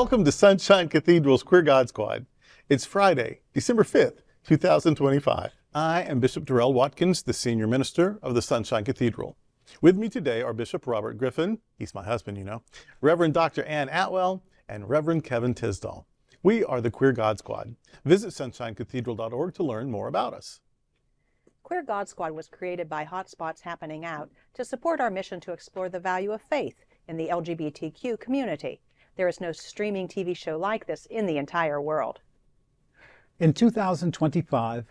Welcome to Sunshine Cathedral's Queer God Squad. It's Friday, December 5th, 2025. I am Bishop Darrell Watkins, the senior minister of the Sunshine Cathedral. With me today are Bishop Robert Griffin, he's my husband, you know, Reverend Dr. Ann Atwell, and Reverend Kevin Tisdall. We are the Queer God Squad. Visit sunshinecathedral.org to learn more about us. Queer God Squad was created by Hotspots Happening Out to support our mission to explore the value of faith in the LGBTQ community. There is no streaming TV show like this in the entire world. In 2025,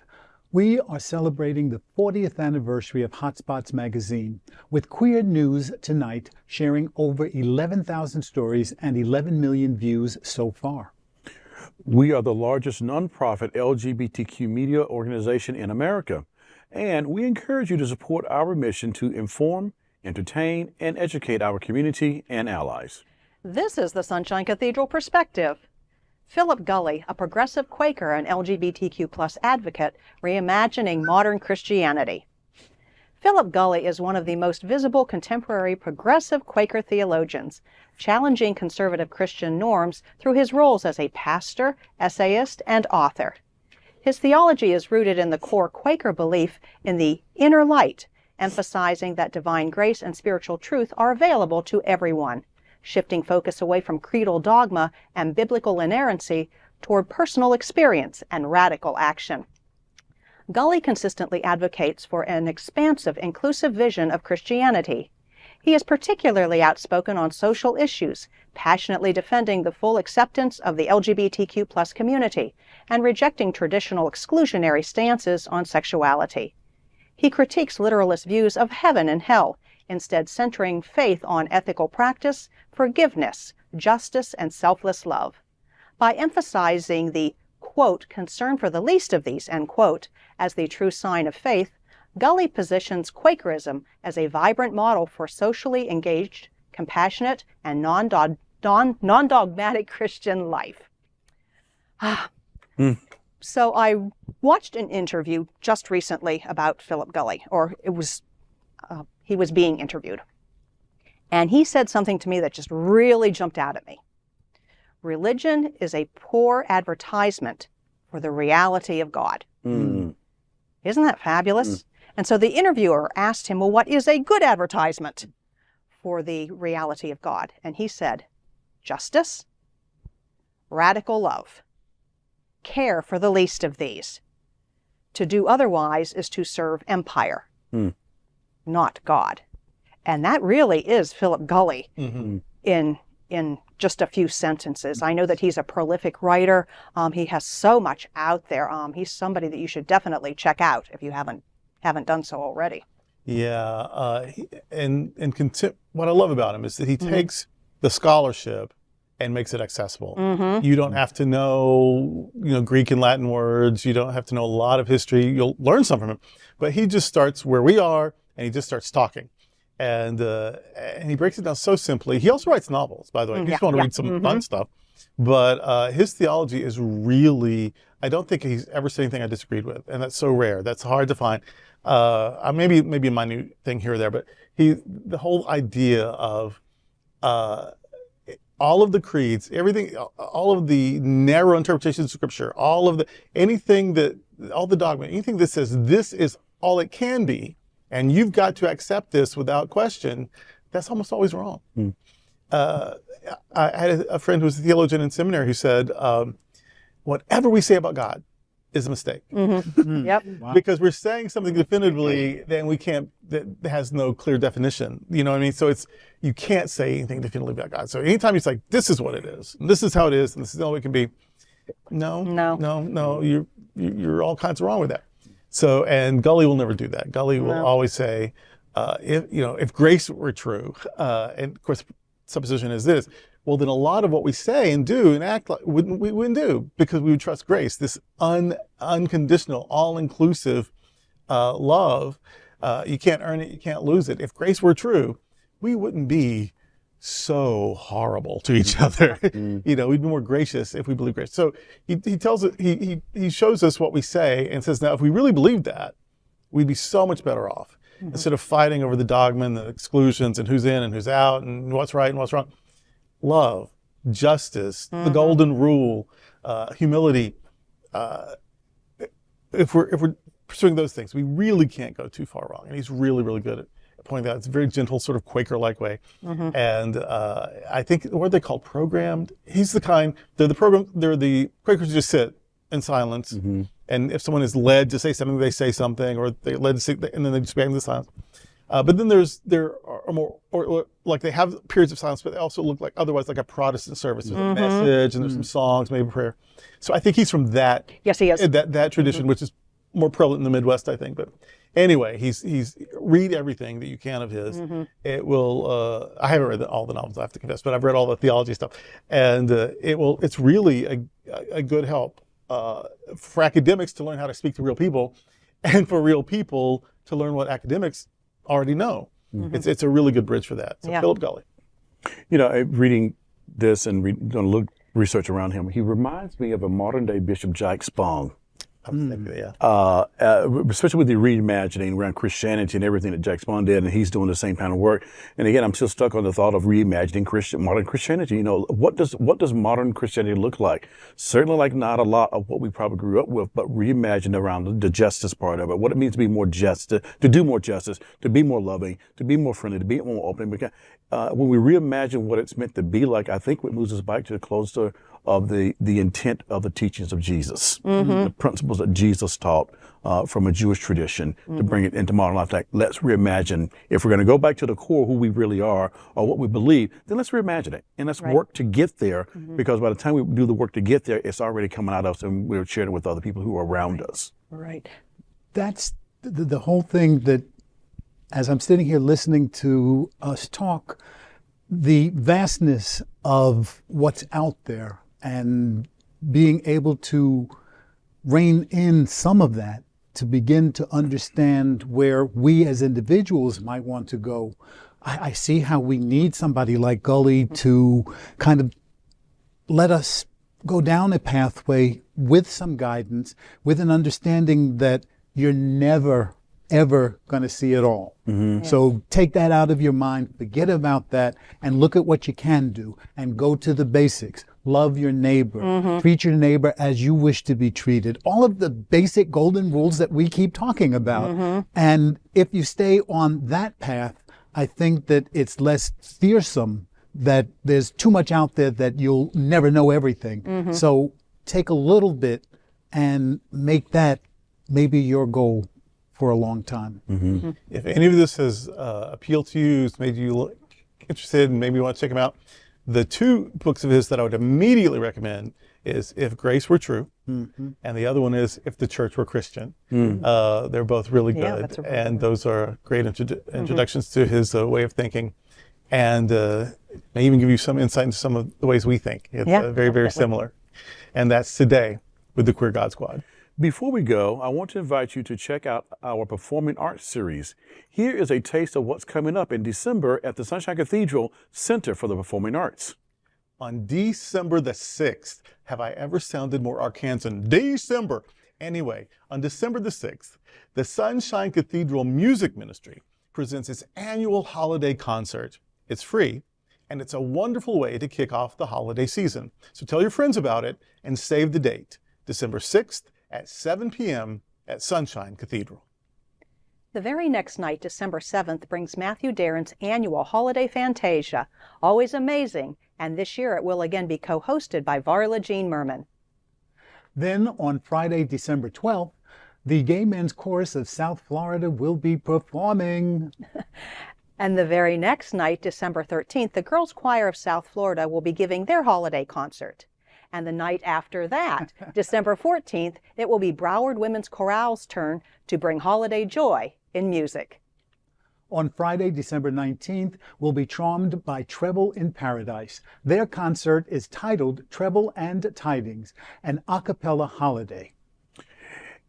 we are celebrating the 40th anniversary of Hotspots magazine, with Queer News Tonight sharing over 11,000 stories and 11 million views so far. We are the largest nonprofit LGBTQ media organization in America, and we encourage you to support our mission to inform, entertain, and educate our community and allies. This is the Sunshine Cathedral Perspective. Philip Gulley, a progressive Quaker and LGBTQ+ advocate, reimagining modern Christianity. Philip Gulley is one of the most visible contemporary progressive Quaker theologians, challenging conservative Christian norms through his roles as a pastor, essayist, and author. His theology is rooted in the core Quaker belief in the inner light, emphasizing that divine grace and spiritual truth are available to everyone, shifting focus away from creedal dogma and biblical inerrancy toward personal experience and radical action. Gulley consistently advocates for an expansive, inclusive vision of Christianity. He is particularly outspoken on social issues, passionately defending the full acceptance of the LGBTQ+ community and rejecting traditional exclusionary stances on sexuality. He critiques literalist views of heaven and hell, instead centering faith on ethical practice, forgiveness, justice, and selfless love. By emphasizing the, quote, concern for the least of these, end quote, as the true sign of faith, Gulley positions Quakerism as a vibrant model for socially engaged, compassionate, and non-dogmatic Christian life. So I watched an interview just recently about Philip Gulley, or he was being interviewed. And he said something to me that just really jumped out at me. Religion is a poor advertisement for the reality of God. Isn't that fabulous? And so the interviewer asked him, well, what is a good advertisement for the reality of God? And he said, justice, radical love, care for the least of these. To do otherwise is to serve empire, not God. And that really is Philip Gulley in just a few sentences. I know that he's a prolific writer. He has so much out there. He's somebody that you should definitely check out if you haven't done so already. Yeah, what I love about him is that he takes the scholarship and makes it accessible. You don't have to know, Greek and Latin words. You don't have to know a lot of history. You'll learn some from him. But he just starts where we are, and he just starts talking. And he breaks it down so simply. He also writes novels, by the way. If you just want to read some fun stuff. But his theology is really, I don't think he's ever said anything I disagreed with. And that's so rare. That's hard to find. Maybe a minute thing here or there, but the whole idea of all of the creeds, everything, all of the narrow interpretations of Scripture, all the dogma, anything that says this is all it can be, and you've got to accept this without question, that's almost always wrong. I had a friend who was a theologian in seminary who said, whatever we say about God is a mistake. Yep. Wow. Because we're saying something definitively that has no clear definition. You know what I mean? So you can't say anything definitively about God. So anytime he's like, this is what it is, and this is how it is, and this is all it can be. No, you're all kinds of wrong with that. So, and Gulley will never do that. Gulley will always say, if grace were true, and of course, supposition is this, well, then a lot of what we say and do and act like we wouldn't do, because we would trust grace, this unconditional, all-inclusive love. You can't earn it, you can't lose it. If grace were true, we wouldn't be so horrible to each other. We'd be more gracious if we believe grace. So he tells it, he shows us what we say and says, now, if we really believed that, we'd be so much better off. Instead of fighting over the dogma and the exclusions and who's in and who's out and what's right and what's wrong. Love, justice, the golden rule, humility. If we're pursuing those things, we really can't go too far wrong. And he's really, really good at pointing that out. It's a very gentle, sort of Quaker-like way. And I think, what are they called? Programmed? He's the kind, they're the Quakers who just sit in silence. And if someone is led to say something, they say something, or they're led to say, and then they just bang the silence. But then there are more, or like they have periods of silence, but they also look like otherwise like a Protestant service. There's a message, and there's some songs, maybe prayer. So I think he's from that. Yes, he is. That tradition, which is more prevalent in the Midwest, I think. But anyway, he's read everything that you can of his. It will. I haven't read all the novels, I have to confess, but I've read all the theology stuff, and it's really a good help for academics to learn how to speak to real people, and for real people to learn what academics already know. It's a really good bridge for that. So Philip Gulley. You know, reading this and doing a little research around him, he reminds me of a modern day Bishop Jack Spong. Especially with the reimagining around Christianity and everything that Jack Spong did, and he's doing the same kind of work. And again, I'm still stuck on the thought of reimagining modern Christianity. You know, what does modern Christianity look like? Certainly, like not a lot of what we probably grew up with, but reimagined around the justice part of it. What it means to be more just, to do more justice, to be more loving, to be more friendly, to be more open. Because when we reimagine what it's meant to be like, I think it moves us back to the closer of the intent of the teachings of Jesus, the principles that Jesus taught from a Jewish tradition to bring it into modern life. Like, let's reimagine. If we're going to go back to the core, who we really are or what we believe, then let's reimagine it and let's work to get there. Because by the time we do the work to get there, it's already coming out of us, and we're sharing it with other people who are around us. That's the whole thing, that as I'm sitting here listening to us talk, the vastness of what's out there, and being able to rein in some of that to begin to understand where we as individuals might want to go. I see how we need somebody like Gulley to kind of let us go down a pathway with some guidance, with an understanding that you're never, ever going to see it all. So take that out of your mind, forget about that, and look at what you can do, and go to the basics. Love your neighbor, treat your neighbor as you wish to be treated. All of the basic golden rules that we keep talking about. And if you stay on that path, I think that it's less fearsome, that there's too much out there that you'll never know everything. So take a little bit and make that maybe your goal for a long time. If any of this has appealed to you, it's made you interested, and maybe you want to check them out, the two books of his that I would immediately recommend is If Grace Were True, and the other one is If the Church Were Christian. They're both really good, and those are great introductions to his way of thinking, and may even give you some insight into some of the ways we think. It's very, very similar. And that's today with the Queer God Squad. Before we go, I want to invite you to check out our performing arts series. Here is a taste of what's coming up in December at the Sunshine Cathedral Center for the Performing Arts. On December the 6th, have I ever sounded more Arkansan? December! Anyway, on December the 6th, the Sunshine Cathedral Music Ministry presents its annual holiday concert. It's free, and it's a wonderful way to kick off the holiday season. So tell your friends about it and save the date, December 6th, at 7 p.m. at Sunshine Cathedral. The very next night, December 7th, brings Matthew Darren's annual Holiday Fantasia. Always amazing, and this year it will again be co-hosted by Varla Jean Merman. Then on Friday, December 12th, the Gay Men's Chorus of South Florida will be performing. And the very next night, December 13th, the Girls Choir of South Florida will be giving their holiday concert. And the night after that, December 14th, it will be Broward Women's Chorale's turn to bring holiday joy in music. On Friday, December 19th, we'll be charmed by Treble in Paradise. Their concert is titled Treble and Tidings, an a cappella holiday.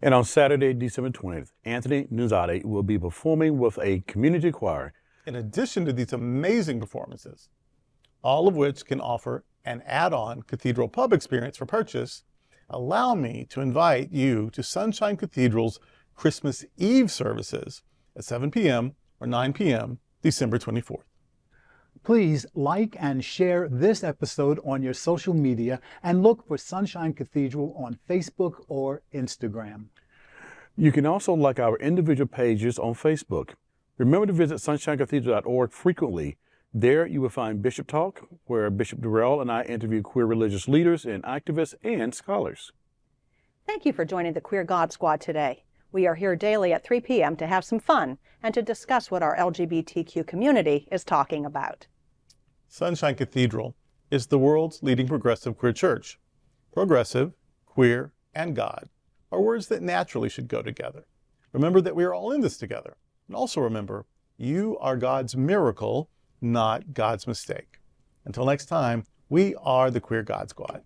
And on Saturday, December 20th, Anthony Nuzade will be performing with a community choir. In addition to these amazing performances, all of which can offer an add-on Cathedral Pub experience for purchase, allow me to invite you to Sunshine Cathedral's Christmas Eve services at 7 p.m. or 9 p.m. December 24th. Please like and share this episode on your social media and look for Sunshine Cathedral on Facebook or Instagram. You can also like our individual pages on Facebook. Remember to visit sunshinecathedral.org frequently. There you will find Bishop Talk, where Bishop Durrell and I interview queer religious leaders and activists and scholars. Thank you for joining the Queer God Squad today. We are here daily at 3 p.m. to have some fun and to discuss what our LGBTQ community is talking about. Sunshine Cathedral is the world's leading progressive queer church. Progressive, queer, and God are words that naturally should go together. Remember that we are all in this together. And also remember, you are God's miracle, not God's mistake. Until next time, we are the Queer God Squad.